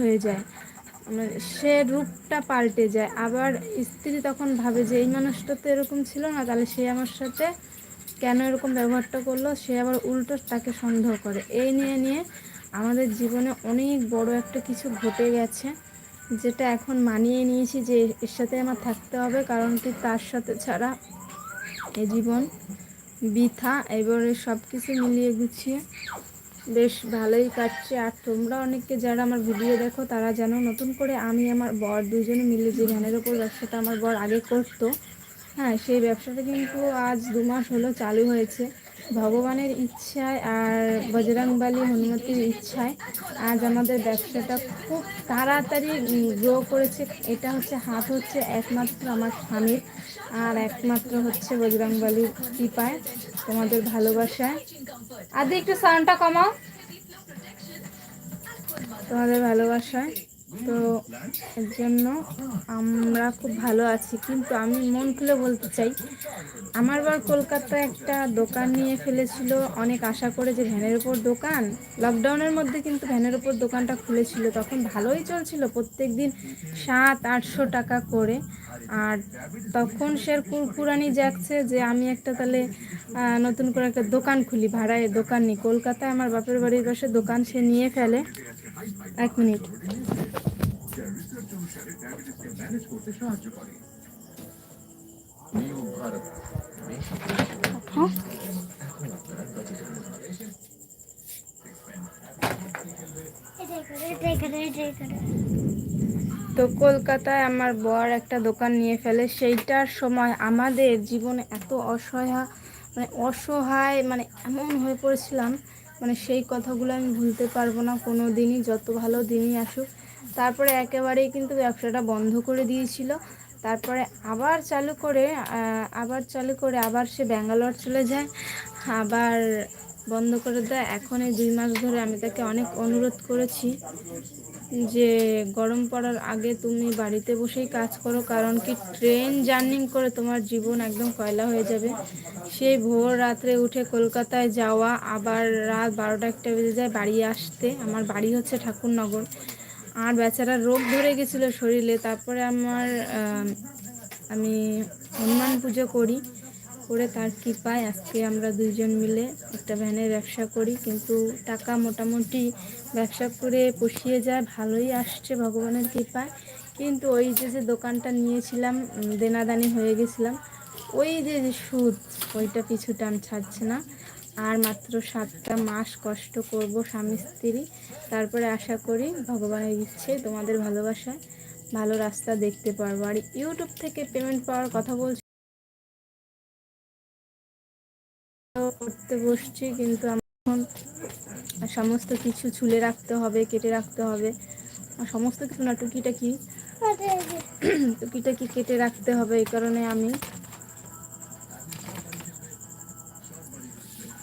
হয়ে যায়, মানে সে রূপটা পাল্টে যায়। আবার স্ত্রী তখন ভাবে যে এই মানুষটা তো এরকম ছিল না, তাহলে সে আমার সাথে কেন এরকম ব্যবহারটা করলো, সে আবার উল্টো তাকে সন্দেহ করে। এই নিয়ে নিয়ে আমাদের জীবনে অনেক বড় একটা কিছু ঘটে গেছে, যেটা এখন মানিয়ে নিয়েছি যে এর সাথে আমার থাকতে হবে, কারণ কি তার সাথে ছাড়া এই জীবন বৃথা। এবারে সব কিছু মিলিয়ে গুছিয়ে বেশ ভালোই কাটছে। আর তোমরা অনেকে যারা আমার ভিডিও দেখো তারা জানো, নতুন করে আমি আমার বর দুজনে মিলে যে ভ্যানের ওপর ব্যবসাটা আমার বর আগে করতো, হ্যাঁ সেই ব্যবসাটা কিন্তু আজ 2 মাস হলো চালু হয়েছে। ভগবানের ইচ্ছায় আর বজরংবলী হনুমতির ইচ্ছায় আজ আমাদের ব্যবসাটা খুব তাড়াতাড়ি গ্রো করেছে। এটা হচ্ছে হাত হচ্ছে একমাত্র আমার স্বামীর, আর একমাত্র হচ্ছে বজরংবলীর কৃপায়, তোমাদের ভালোবাসায়। আদি একটু সাউন্ডটা কমাও, তোমাদের ভালোবাসায়। তো এর জন্য আমরা খুব ভালো আছি। কিন্তু আমি মন খুলে বলতে চাই, আমার বার কলকাতায় একটা দোকান নিয়ে ফেলেছিল, অনেক আশা করে যে ভ্যানের উপর দোকান, লকডাউনের মধ্যে কিন্তু ভ্যানের উপর দোকানটা খুলেছিল, তখন ভালোই চলছিল, প্রত্যেক দিন 700-800 টাকা করে। আর তখন সে কুরকুরানি যাচ্ছে যে আমি একটা তাহলে নতুন করে একটা দোকান খুলি, ভাড়ায় দোকান নিই কলকাতায়, আমার বাপের বাড়ির পাশে দোকান সে নিয়ে ফেলে। 1 মিনিট। তো কলকাতায় আমার বর একটা দোকান নিয়ে ফেলে। সেইটার সময় আমাদের জীবনে এত অসহায় মানে এমন হয়ে পড়েছিলাম, মানে সেই কথাগুলো আমি ভুলতে পারবো না কোনো দিনই, যত ভালো দিনই আসুক। তারপরে একেবারেই কিন্তু ব্যবসাটা বন্ধ করে দিয়েছিল। তারপরে আবার সে ব্যাঙ্গালোর চলে যায়, আবার বন্ধ করে দেয়। এখন এই 2 মাস ধরে আমি তাকে অনেক অনুরোধ করেছি যে গরম পড়ার আগে তুমি বাড়িতে বসেই কাজ করো, কারণ কি ট্রেন জার্নি করে তোমার জীবন একদম কয়লা হয়ে যাবে। সেই ভোর রাত্রে উঠে কলকাতায় যাওয়া, আবার রাত 12টা-1টা বেজে যায় বাড়ি আসতে। আমার বাড়ি হচ্ছে ঠাকুরনগর। আর বেচারা রোগ ধরে গেছিলো শরীরে। তারপরে আমি হনুমান পুজো করি, করে তার কৃপায় আজকে আমরা দুইজন মিলে একটা ভ্যানের ব্যবসা করি। কিন্তু টাকা মোটামুটি ব্যবসা করে পুষিয়ে যায়, ভালোই আসছে ভগবানের কৃপায়। কিন্তু ওই যে দোকানটা নিয়েছিলাম, দেনাদানি হয়ে গেছিলাম, ওই যে সুদ, ওইটা পিছু টান ছাড়ছে না। আর মাত্র 7টা মাস কষ্ট করব স্বামী স্ত্রী, তারপরে আশা করি ভগবানের ইচ্ছে তোমাদের ভালোবাসায় ভালো রাস্তা দেখতে পারবো। আর ইউটিউব থেকে পেমেন্ট পাওয়ার কথা বলছি, করতে বসছি, কিন্তু এখন সমস্ত কিছু ছুলে রাখতে হবে, কেটে রাখতে হবে। সমস্ত কিছু না, টুকিটাকি টুকিটাকি কেটে রাখতে হবে। এই কারণে আমি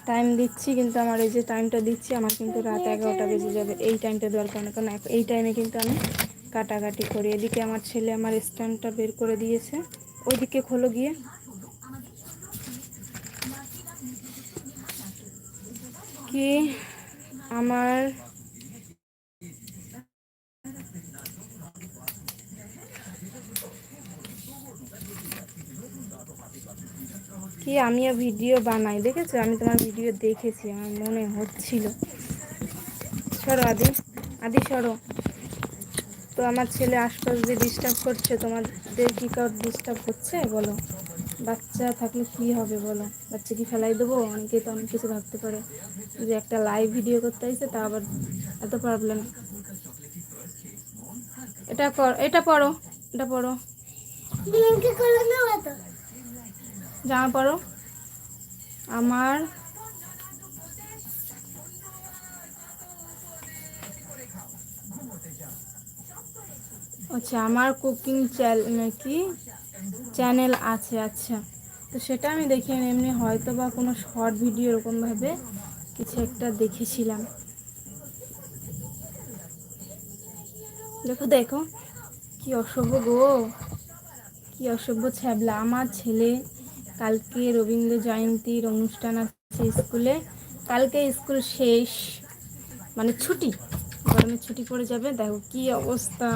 টাইম দিচ্ছি, কিন্তু আমার এই যে টাইমটা দিচ্ছি আমার কিন্তু রাত 11টা বেজে যাবে এই টাইমটা দেওয়ার কারণে। কারণ এই টাইমে কিন্তু আমি কাটাকাটি করি। এদিকে আমার ছেলে আমার স্ট্যান্ডটা বের করে দিয়েছে, ওইদিকে খোলো গিয়ে। কি আমার কি আমিও ভিডিও বানাই, দেখেছো? আমি তোমার ভিডিও দেখেছি, আমার মনে হচ্ছিল। সরো আদি, আদি সরো। তো আমার ছেলে আশপাশ দিয়ে ডিস্টার্ব করছে, তোমাদের কি কাউর ডিস্টার্ব করছে বলো? বাচ্চা থাকলে কি হবে বলো? বাচ্চা কি ফেলাই দেবো? অনেকে তো অনেক কিছু ভাবতে পারে যে একটা লাইভ ভিডিও করতে আসছে, তা আবার এত প্রবলেম। এটা কর, এটা পড়ো, এটা পড়ো, জামা পড়ো। আমার আচ্ছা, আমার কুকিং চ্যানেল আছে। আচ্ছা, তো সেটা আমি দেখি এমনি হয়তো বা কোনো শর্ট ভিডিও এরকমভাবে কিছু একটা দেখেছিলাম। দেখো দেখো, কি অসভ্য গো, কি অসভ্য ছ্যাবলা। আমার ছেলে কালকে রবীন্দ্র জয়ন্তীর অনুষ্ঠান আছে স্কুলে, কালকে স্কুল শেষ, মানে ছুটি গরমের ছুটি পড়ে যাবে, দেখো কি অবস্থা।